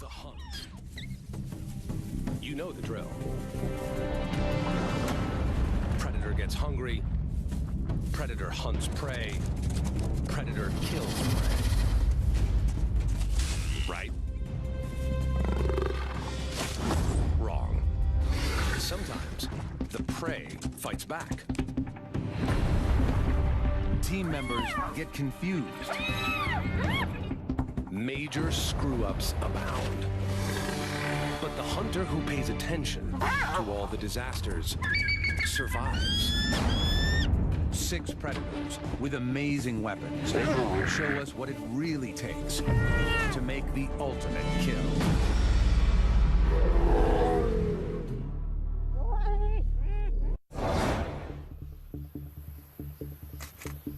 The hunt. You know the drill. Predator gets hungry. Predator hunts prey. Predator kills prey. Right? Wrong. Sometimes the prey fights back. Team members get confused. Major screw-ups abound. But the hunter who pays attention to all the disasters survives. 6 predators with amazing weapons show us what it really takes to make the ultimate kill.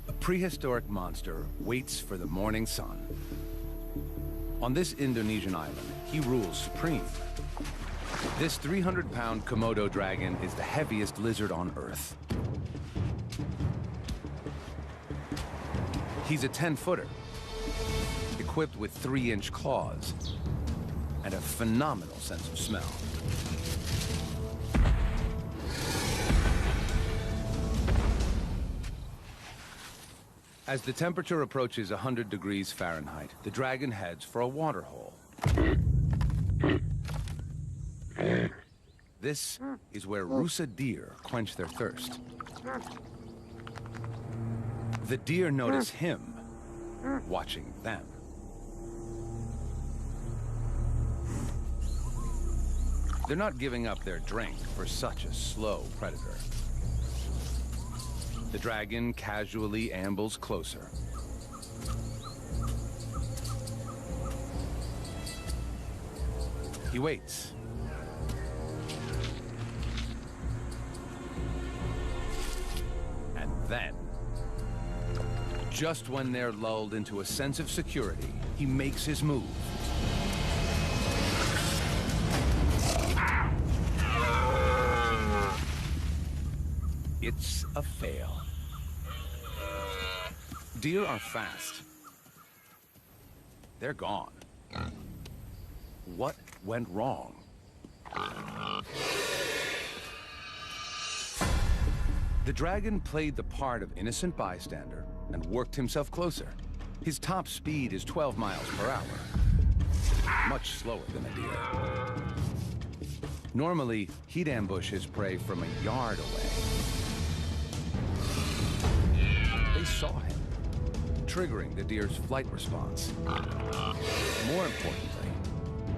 A prehistoric monster waits for the morning sun. On this Indonesian island, he rules supreme. This 300-pound Komodo dragon is the heaviest lizard on Earth. He's a 10-footer, equipped with 3-inch claws and a phenomenal sense of smell. As the temperature approaches 100 degrees Fahrenheit, the dragon heads for a water hole. This is where Rusa deer quench their thirst. The deer notice him watching them. They're not giving up their drink for such a slow predator. The dragon casually ambles closer. He waits. And then, just when they're lulled into a sense of security, he makes his move. It's a fail. Deer are fast. They're gone. What went wrong? The dragon played the part of innocent bystander and worked himself closer. His top speed is 12 miles per hour, much slower than a deer. Normally, he'd ambush his prey from a yard away. They saw him, triggering the deer's flight response. More importantly,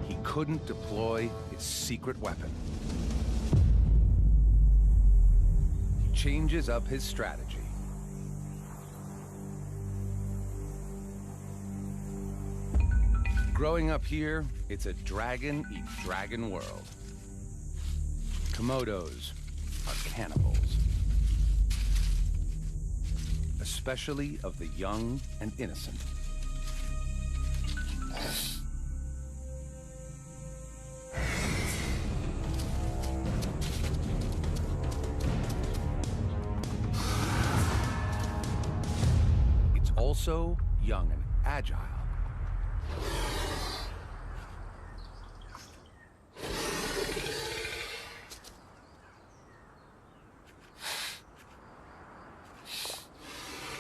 he couldn't deploy his secret weapon. He changes up his strategy. Growing up here, it's a dragon-eat-dragon world. Komodos are cannibals. Especially of the young and innocent. It's also young and agile.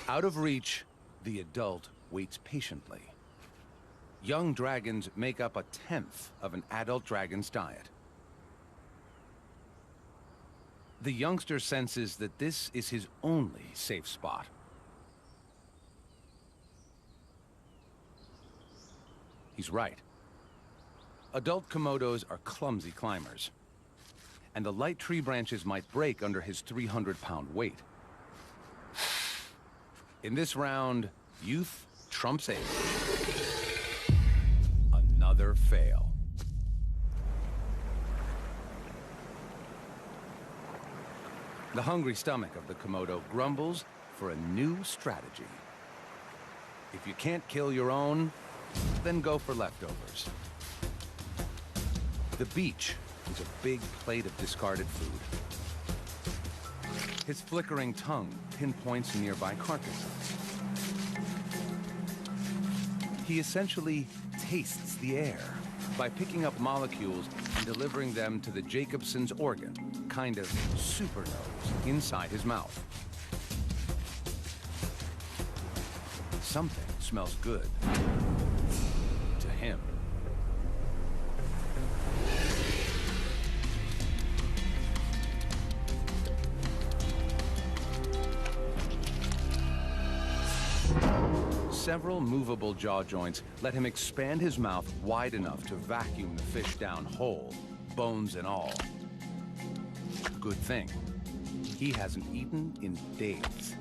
Out of reach, the adult waits patiently. Young dragons make up 1/10 of an adult dragon's diet. The youngster senses that this is his only safe spot. He's right. Adult Komodos are clumsy climbers, and the light tree branches might break under his 300-pound weight. In this round, youth trumps age. Another fail. The hungry stomach of the Komodo grumbles for a new strategy. If you can't kill your own, then go for leftovers. The beach is a big plate of discarded food. His flickering tongue pinpoints nearby carcasses. He essentially tastes the air by picking up molecules and delivering them to the Jacobson's organ, kind of super nose, inside his mouth. Something smells good to him. Several movable jaw joints let him expand his mouth wide enough to vacuum the fish down whole, bones and all. Good thing. He hasn't eaten in days.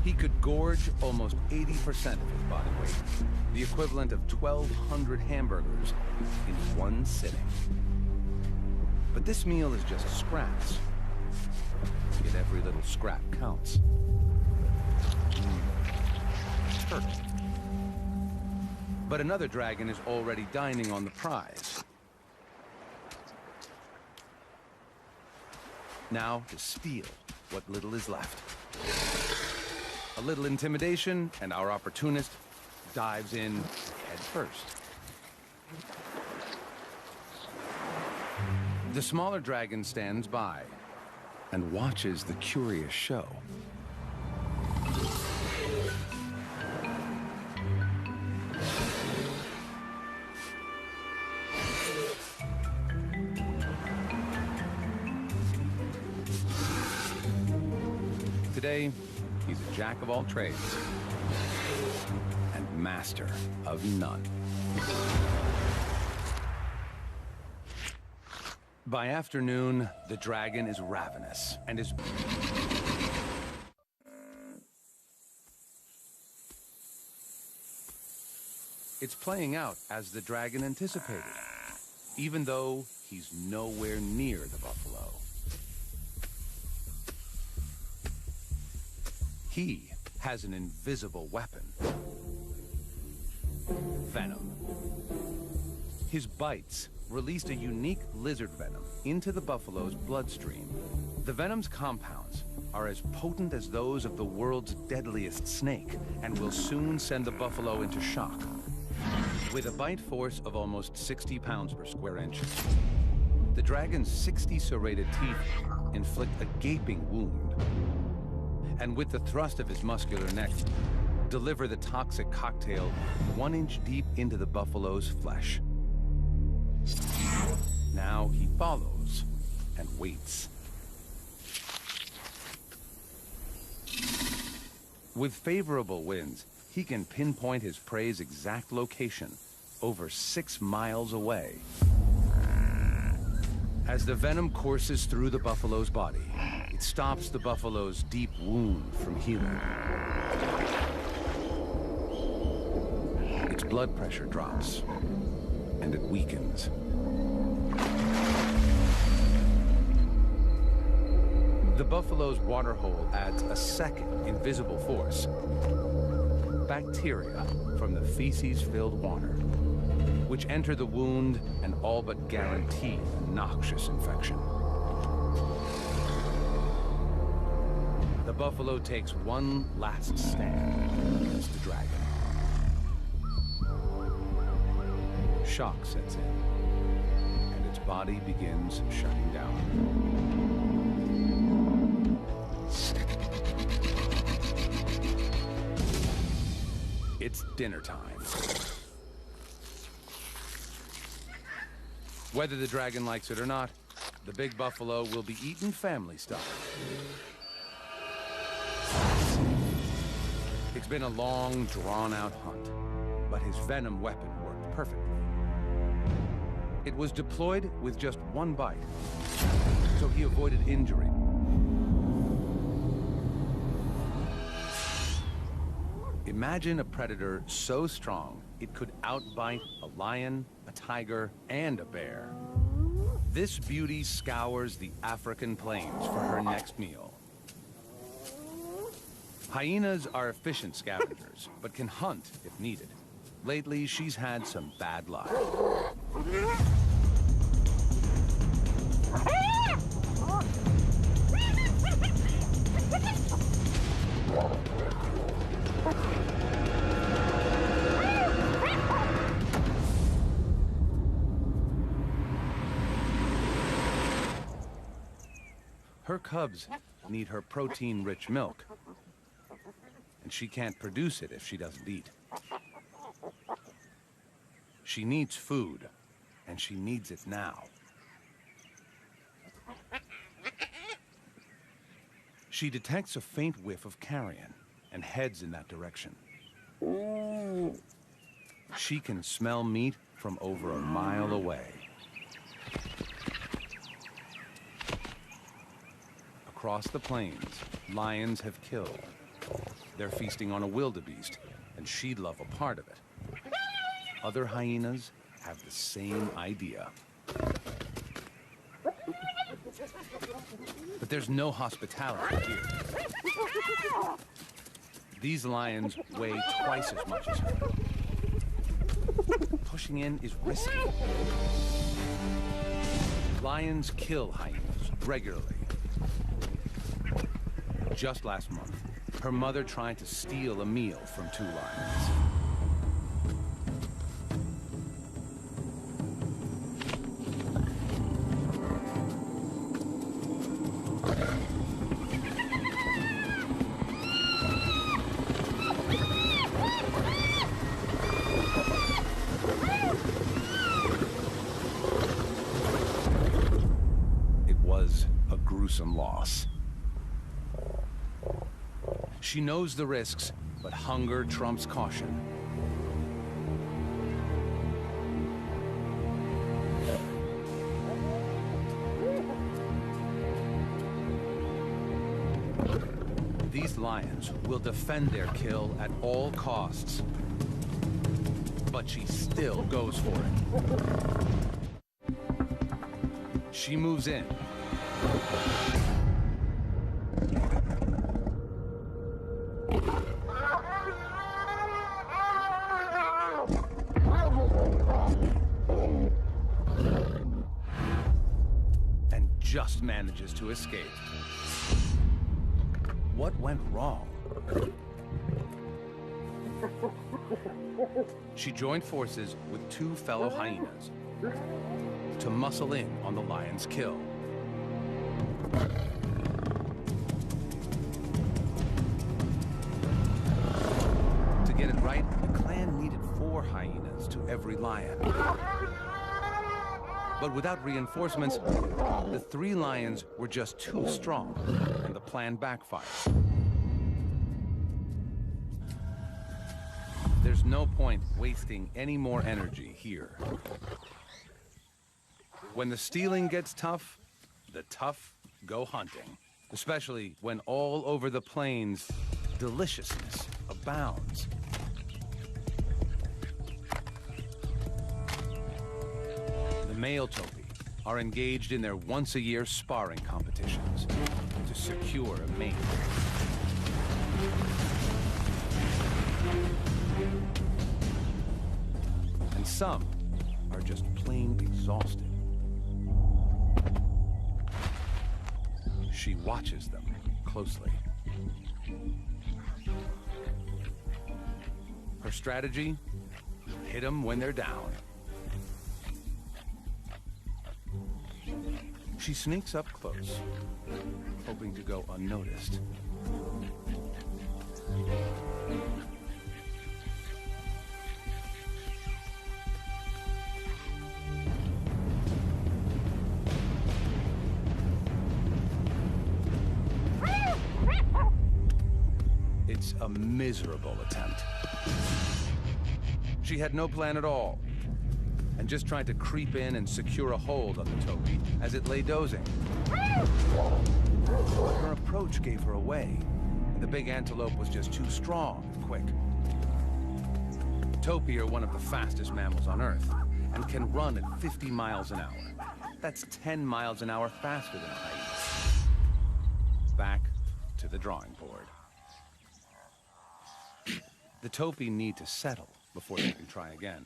He could gorge almost 80% of his body weight, the equivalent of 1,200 hamburgers in one sitting. But this meal is just scraps. Yet every little scrap counts. Turtle. But another dragon is already dining on the prize. Now to steal what little is left. A little intimidation, and our opportunist dives in head first. The smaller dragon stands by and watches the curious show. Today, he's a jack of all trades and master of none. By afternoon, the dragon is ravenous and is... It's playing out as the dragon anticipated, even though he's nowhere near the buffalo. He has an invisible weapon. Venom. His bites released a unique lizard venom into the buffalo's bloodstream. The venom's compounds are as potent as those of the world's deadliest snake and will soon send the buffalo into shock. With a bite force of almost 60 pounds per square inch, the dragon's 60 serrated teeth inflict a gaping wound. And with the thrust of his muscular neck, deliver the toxic cocktail 1 inch deep into the buffalo's flesh. Now he follows and waits. With favorable winds, he can pinpoint his prey's exact location, over 6 miles away. As the venom courses through the buffalo's body, it stops the buffalo's deep wound from healing. Its blood pressure drops, and it weakens. The buffalo's water hole adds a second invisible force. Bacteria from the feces-filled water, which enter the wound and all but guarantee a noxious infection. The buffalo takes one last stand against the dragon. Shock sets in, and its body begins shutting down. It's dinner time. Whether the dragon likes it or not, the big buffalo will be eaten family style. It's been a long, drawn-out hunt, but his venom weapon worked perfectly. It was deployed with just one bite, so he avoided injury. Imagine a predator so strong it could outbite a lion, a tiger, and a bear. This beauty scours the African plains for her next meal. Hyenas are efficient scavengers, but can hunt if needed. Lately, she's had some bad luck. Her cubs need her protein-rich milk, and she can't produce it if she doesn't eat. She needs food, and she needs it now. She detects a faint whiff of carrion and heads in that direction. She can smell meat from over a mile away. Across the plains, lions have killed. They're feasting on a wildebeest, and she'd love a part of it. Other hyenas have the same idea. But there's no hospitality here. These lions weigh twice as much as her. Pushing in is risky. Lions kill hyenas regularly. Just last month, her mother tried to steal a meal from 2 lions. It was a gruesome loss. She knows the risks, but hunger trumps caution. These lions will defend their kill at all costs. But she still goes for it. She moves in. And just manages to escape. What went wrong? She joined forces with 2 fellow hyenas to muscle in on the lion's kill. To get it right, the clan needed 4 hyenas to every lion. But without reinforcements, the 3 lions were just too strong, and the plan backfired. There's no point wasting any more energy here. When the stealing gets tough, the tough go hunting. Especially when all over the plains, deliciousness abounds. The male topi are engaged in their once-a-year sparring competitions to secure a mate. And some are just plain exhausted. She watches them closely. Her strategy? Hit them when they're down. She sneaks up close, hoping to go unnoticed. It's a miserable attempt. She had no plan at all, and just tried to creep in and secure a hold on the topi as it lay dozing. But her approach gave her away, and the big antelope was just too strong and quick. Topi are one of the fastest mammals on Earth, and can run at 50 miles an hour. That's 10 miles an hour faster than a hyena. Back to the drawing board. The topi need to settle before they can try again.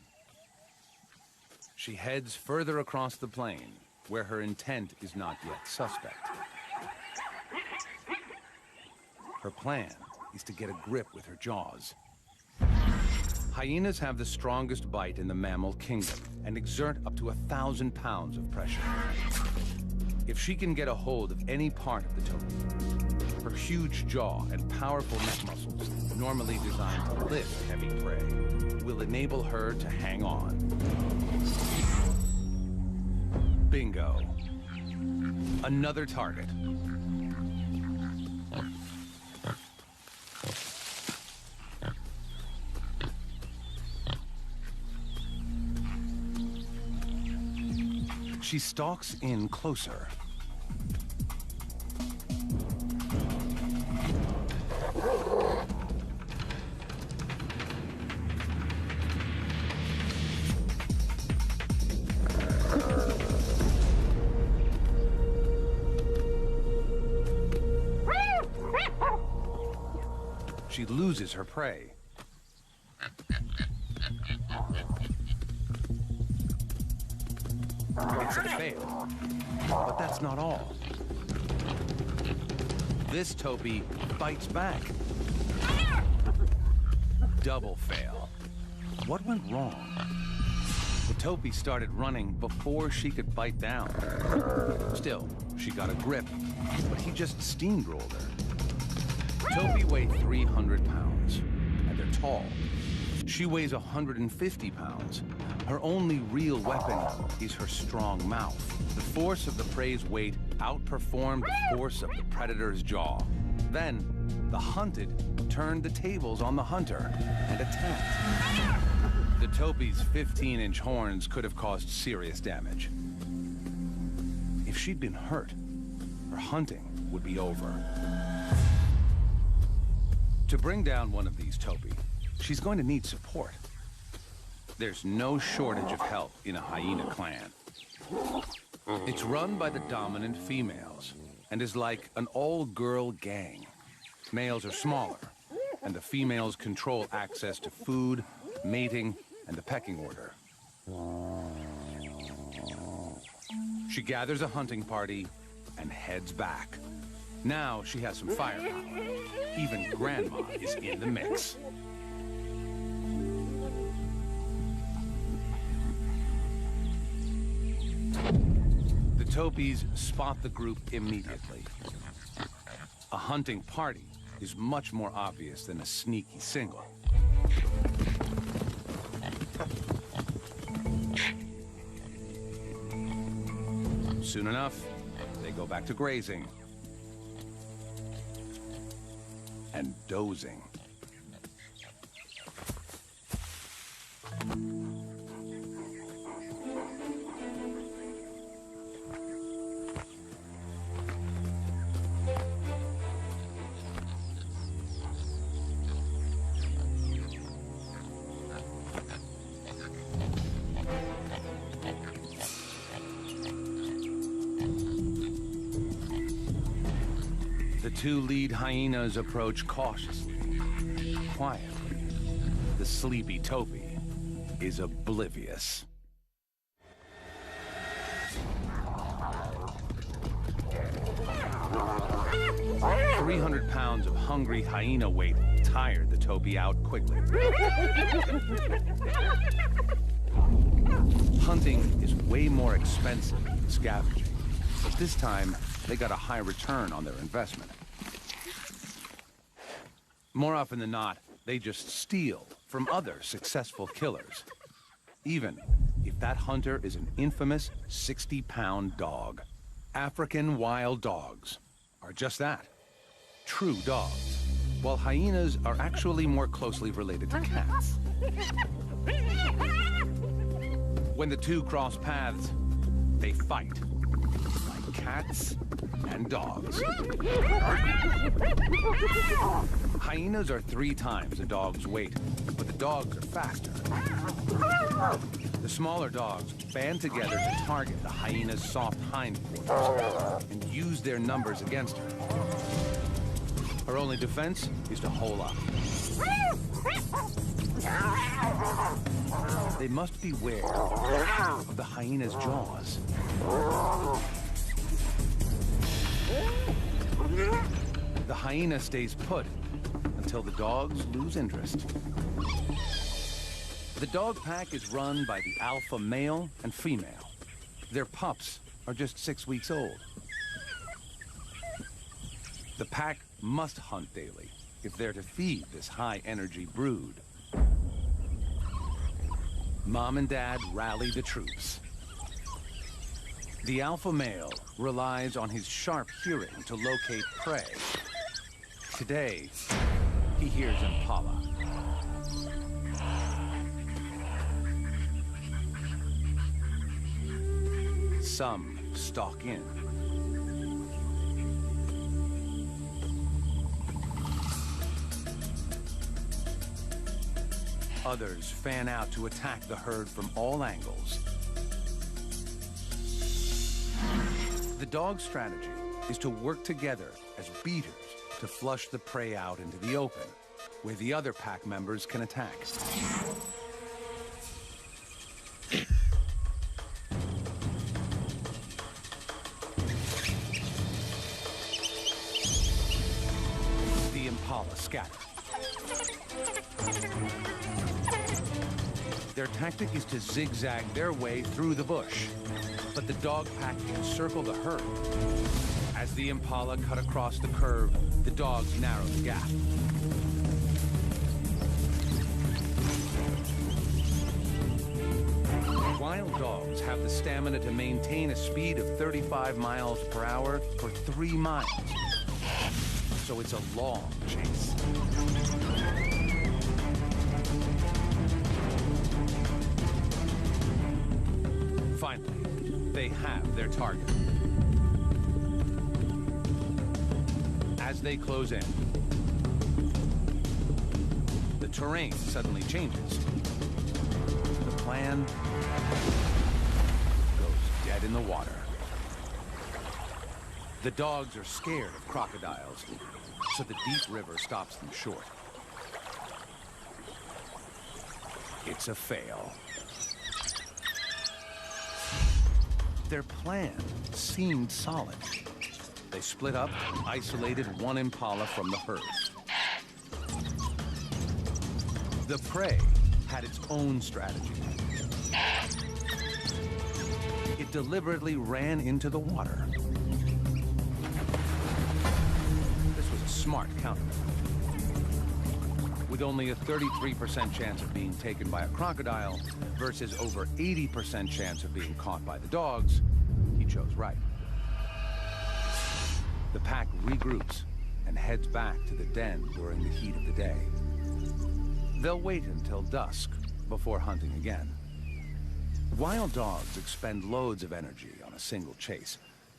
She heads further across the plain, where her intent is not yet suspect. Her plan is to get a grip with her jaws. Hyenas have the strongest bite in the mammal kingdom and exert up to 1,000 pounds of pressure. If she can get a hold of any part of the Toby, her huge jaw and powerful neck muscles, normally designed to lift heavy prey, will enable her to hang on. Bingo. Another target. She stalks in closer. She loses her prey. It's a fail. But that's not all. This Toby bites back. Double fail. What went wrong? The Toby started running before she could bite down. Still, she got a grip, but he just steamrolled her. Toby weighed 300 pounds, and they're tall. She weighs 150 pounds. Her only real weapon is her strong mouth. The force of the prey's weight outperformed the force of the predator's jaw. Then, the hunted turned the tables on the hunter and attacked. The Toby's 15-inch horns could have caused serious damage. If she'd been hurt, her hunting would be over. To bring down one of these Toby, she's going to need support. There's no shortage of help in a hyena clan. It's run by the dominant females and is like an all-girl gang. Males are smaller, and the females control access to food, mating, and the pecking order. She gathers a hunting party and heads back. Now she has some firepower. Even Grandma is in the mix. The Topies spot the group immediately. A hunting party is much more obvious than a sneaky single. Soon enough, they go back to grazing and dozing. The two lead hyenas approach cautiously, quietly. The sleepy Toby is oblivious. "300 pounds of hungry hyena weight tired the Toby out quickly. Hunting is way more expensive than scavenging, but this time they got a high return on their investment. More often than not, they just steal from other successful killers, even if that hunter is an infamous 60-pound dog. African wild dogs are just that, true dogs, while hyenas are actually more closely related to cats. When the two cross paths, they fight, like cats and dogs. Hyenas are 3 times a dog's weight, but the dogs are faster. The smaller dogs band together to target the hyena's soft hindquarters and use their numbers against her. Her only defense is to hole up. They must beware of the hyena's jaws. The hyena stays put until the dogs lose interest. The dog pack is run by the alpha male and female. Their pups are just 6 weeks old. The pack must hunt daily if they're to feed this high-energy brood. Mom and Dad rally the troops. The alpha male relies on his sharp hearing to locate prey. Today, he hears impala. Some stalk in. Others fan out to attack the herd from all angles. The dog's strategy is to work together as beaters to flush the prey out into the open, where the other pack members can attack. The impala scatter. Their tactic is to zigzag their way through the bush, but the dog pack encircle the herd. As the impala cut across the curve, the dogs narrow the gap. Wild dogs have the stamina to maintain a speed of 35 miles per hour for 3 miles. So it's a long chase. Finally, they have their target. As they close in, the terrain suddenly changes. The plan goes dead in the water. The dogs are scared of crocodiles, so the deep river stops them short. It's a fail. Their plan seemed solid. They split up and isolated one impala from the herd. The prey had its own strategy. It deliberately ran into the water. This was a smart counter. With only a 33% chance of being taken by a crocodile versus over 80% chance of being caught by the dogs, he chose right. The pack regroups and heads back to the den during the heat of the day. They'll wait until dusk before hunting again. Wild dogs expend loads of energy on a single chase,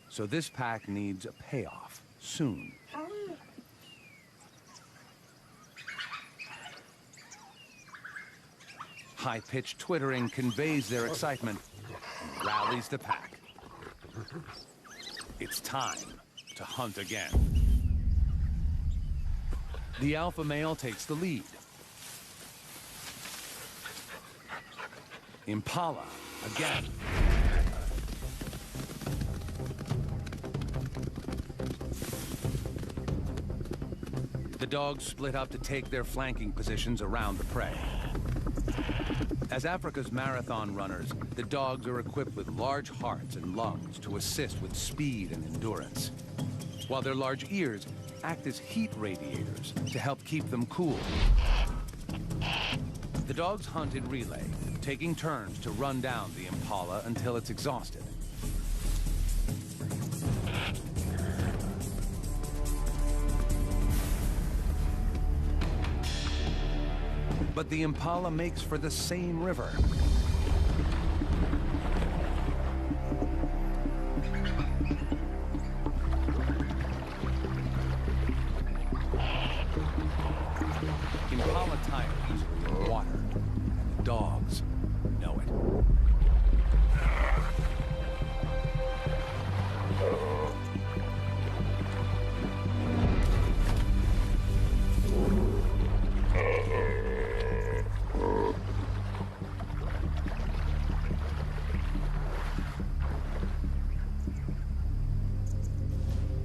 so this pack needs a payoff soon. High-pitched twittering conveys their excitement and rallies the pack. It's time to hunt again. The alpha male takes the lead. Impala again. The dogs split up to take their flanking positions around the prey. As Africa's marathon runners, the dogs are equipped with large hearts and lungs to assist with speed and endurance, while their large ears act as heat radiators to help keep them cool. The dogs hunt in relay, taking turns to run down the impala until it's exhausted. But the impala makes for the same river. Impala tires are water, and the dogs know it.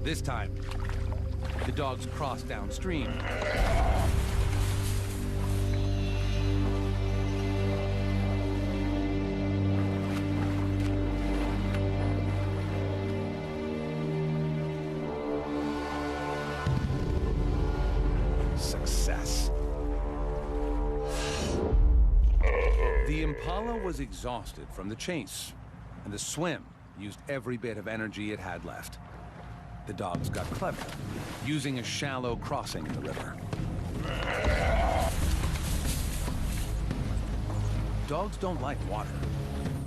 This time, the dogs cross downstream. The Impala was exhausted from the chase, and the swim used every bit of energy it had left. The dogs got clever, using a shallow crossing in the river. Dogs don't like water,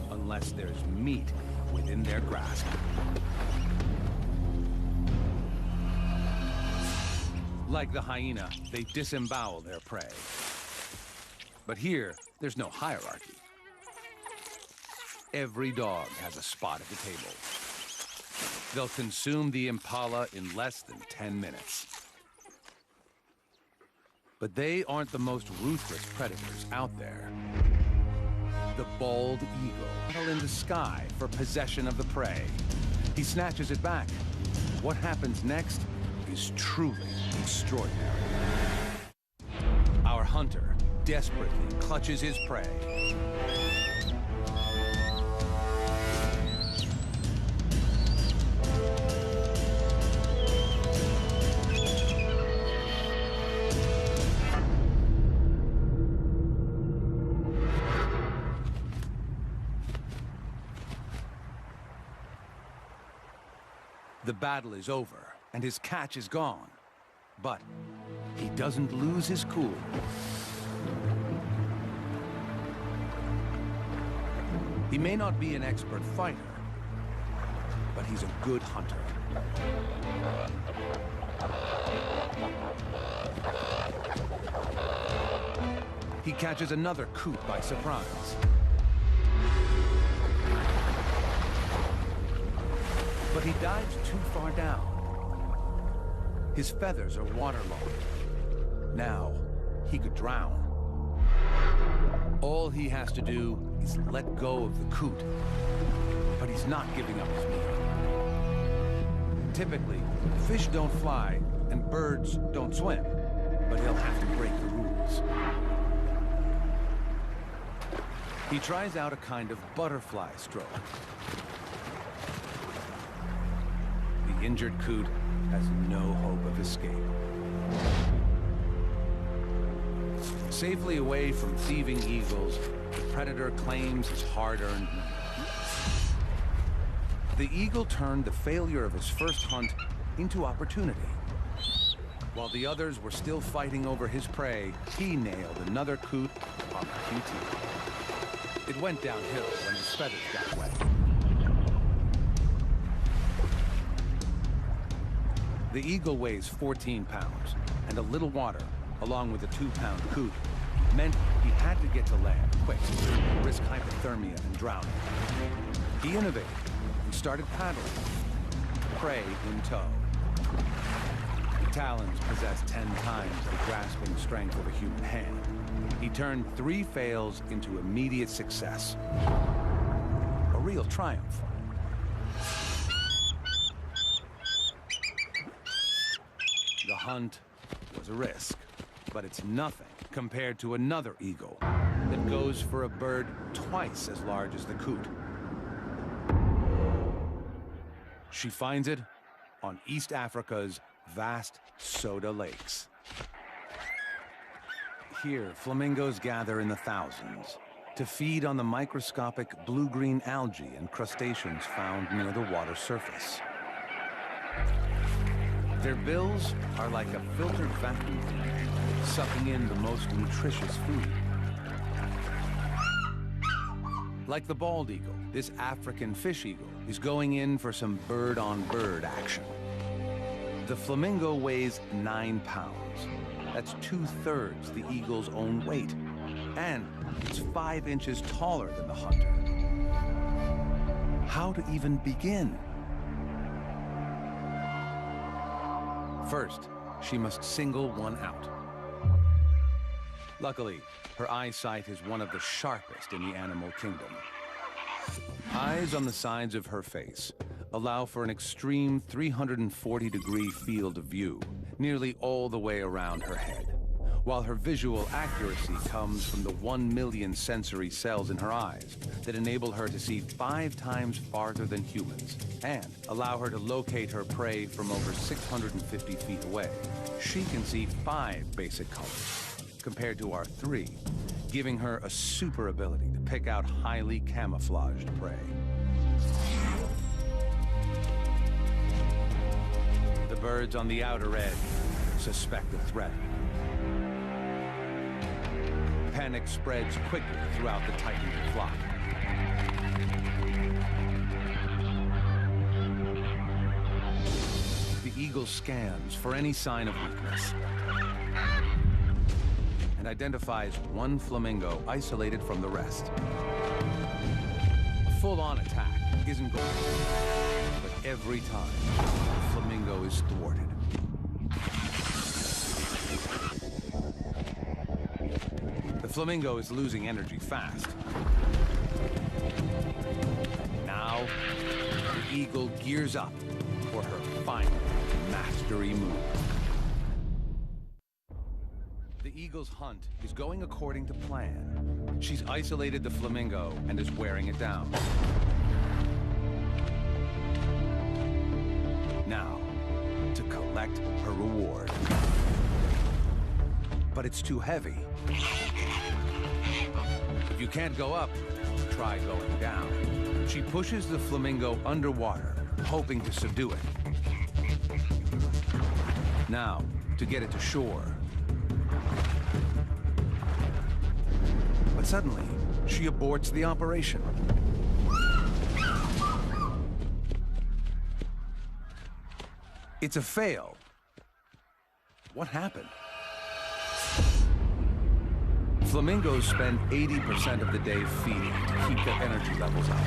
unless there's meat within their grasp. Like the hyena, they disembowel their prey. But here, there's no hierarchy. Every dog has a spot at the table. They'll consume the Impala in less than 10 minutes. But they aren't the most ruthless predators out there. The bald eagle, battle in the sky for possession of the prey. He snatches it back. What happens next is truly extraordinary. Our hunter desperately clutches his prey. The battle is over, and his catch is gone. But he doesn't lose his cool. He may not be an expert fighter, but he's a good hunter. He catches another coot by surprise. But he dives too far down. His feathers are waterlogged. Now, he could drown. All he has to do is let go of the coot. But he's not giving up his meal. Typically, fish don't fly and birds don't swim, but he'll have to break the rules. He tries out a kind of butterfly stroke. The injured coot has no hope of escape. Safely away from thieving eagles, the predator claims his hard-earned money. The eagle turned the failure of his first hunt into opportunity. While the others were still fighting over his prey, he nailed another coot on the QT. It went downhill when his feathers got wet. The eagle weighs 14 pounds, and a little water, along with a 2-pound coot, meant he had to get to land quick, risk hypothermia and drowning. He innovated and started paddling, prey in tow. The talons possess 10 times the grasping strength of a human hand. He turned 3 fails into immediate success. A real triumph. The hunt was a risk, but it's nothing compared to another eagle that goes for a bird twice as large as the coot. She finds it on East Africa's vast soda lakes. Here, flamingos gather in the thousands to feed on the microscopic blue-green algae and crustaceans found near the water surface. Their bills are like a filtered vacuum, sucking in the most nutritious food. Like the bald eagle, this African fish eagle is going in for some bird-on-bird action. The flamingo weighs 9 pounds. That's 2/3 the eagle's own weight. And it's 5 inches taller than the hunter. How to even begin? First, she must single one out. Luckily, her eyesight is one of the sharpest in the animal kingdom. Eyes on the sides of her face allow for an extreme 340-degree field of view, nearly all the way around her head, while her visual accuracy comes from the 1 million sensory cells in her eyes that enable her to see 5 times farther than humans and allow her to locate her prey from over 650 feet away. She can see 5 basic colors, compared to our 3, giving her a super ability to pick out highly camouflaged prey. The birds on the outer edge suspect the threat. Panic spreads quickly throughout the tightening flock. The eagle scans for any sign of weakness and identifies one flamingo isolated from the rest. A full-on attack isn't going to work, but every time, the flamingo is thwarted. The flamingo is losing energy fast. Now, the eagle gears up for her final mastery move. The eagle's hunt is going according to plan. She's isolated the flamingo and is wearing it down. Now, to collect her reward. But it's too heavy. If you can't go up, try going down. She pushes the flamingo underwater, hoping to subdue it. Now, to get it to shore. But suddenly, she aborts the operation. It's a fail. What happened? Flamingos spend 80% of the day feeding to keep their energy levels up.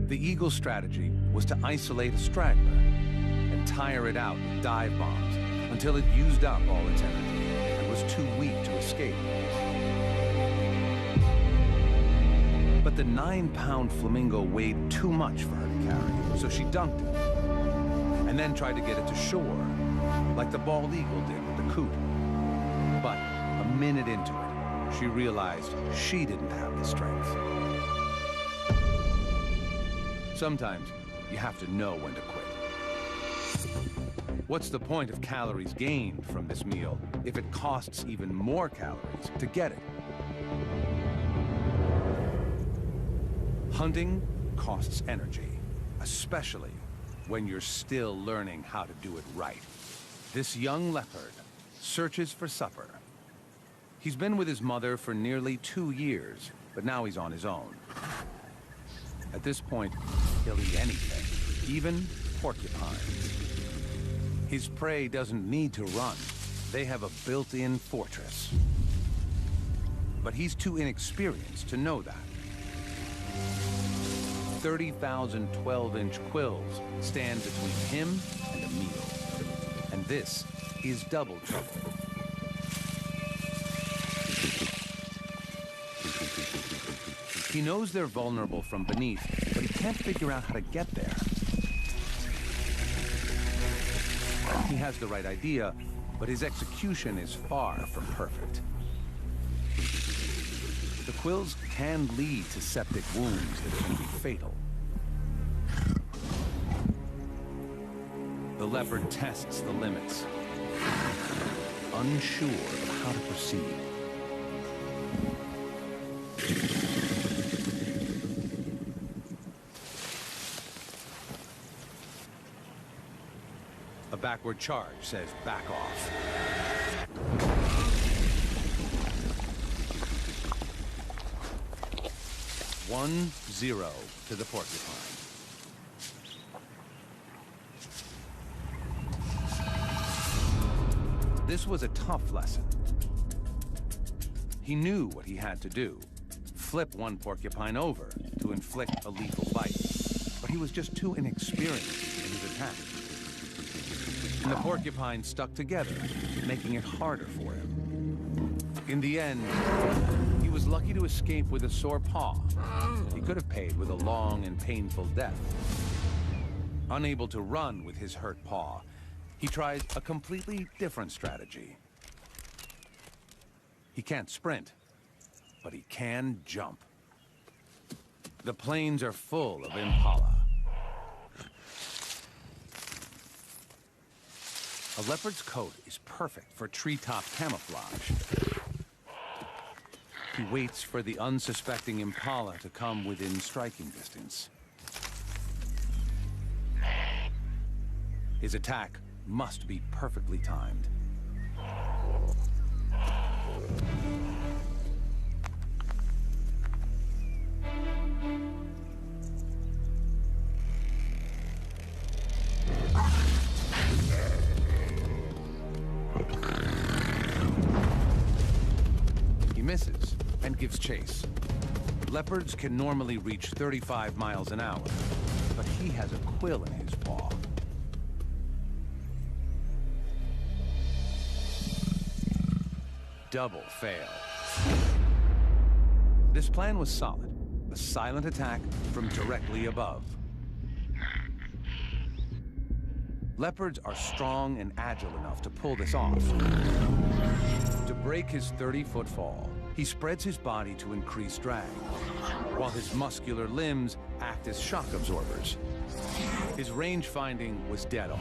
The eagle's strategy was to isolate a straggler and tire it out with dive bombs until it used up all its energy and was too weak to escape. But the 9-pound flamingo weighed too much for her to carry, so she dunked it and then tried to get it to shore, like the bald eagle did with the coot. But a minute into it, she realized she didn't have the strength. Sometimes you have to know when to quit. What's the point of calories gained from this meal if it costs even more calories to get it? Hunting costs energy, especially when you're still learning how to do it right. This young leopard searches for supper. He's been with his mother for nearly 2 years, but now he's on his own. At this point, he'll eat anything, even porcupines. His prey doesn't need to run. They have a built-in fortress. But he's too inexperienced to know that. 30,000 12-inch quills stand between him and a meal. And this is double trouble. He knows they're vulnerable from beneath, but he can't figure out how to get there. He has the right idea, but his execution is far from perfect. The quills can lead to septic wounds that can be fatal. The leopard tests the limits, unsure of how to proceed. A backward charge says back off. One 0 to the porcupine. This was a tough lesson. He knew what he had to do. Flip one porcupine over to inflict a lethal bite. But he was just too inexperienced in his attack. And the porcupine stuck together, making it harder for him. In the end, he was lucky to escape with a sore paw. He could have paid with a long and painful death. Unable to run with his hurt paw, he tried a completely different strategy. He can't sprint, but he can jump. The plains are full of impala. A leopard's coat is perfect for treetop camouflage. He waits for the unsuspecting impala to come within striking distance. His attack must be perfectly timed. He misses and gives chase. Leopards can normally reach 35 miles an hour, but he has a quill in his paw. Double fail. This plan was solid. A silent attack from directly above. Leopards are strong and agile enough to pull this off. To break his 30-foot fall, he spreads his body to increase drag, while his muscular limbs act as shock absorbers. His range finding was dead on.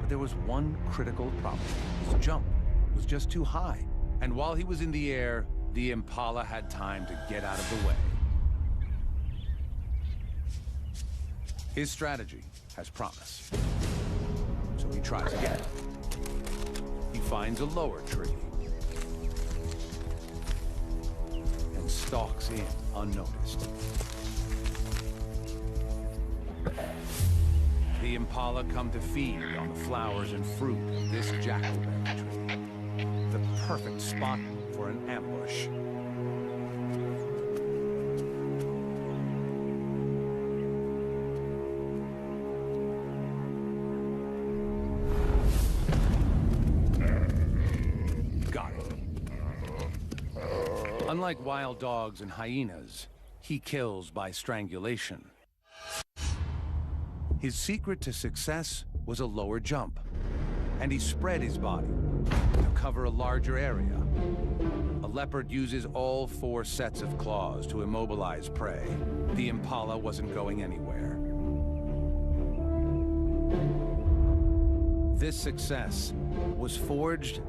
But there was one critical problem. His jump was just too high. And while he was in the air, the impala had time to get out of the way. His strategy has promise. So he tries again. He finds a lower tree and stalks in unnoticed. The impala come to feed on the flowers and fruit of this jackalberry tree. The perfect spot for an ambush. Got it. Unlike wild dogs and hyenas, he kills by strangulation. His secret to success was a lower jump, and he spread his body to cover a larger area. A leopard uses all 4 sets of claws to immobilize prey. The impala wasn't going anywhere. This success was forged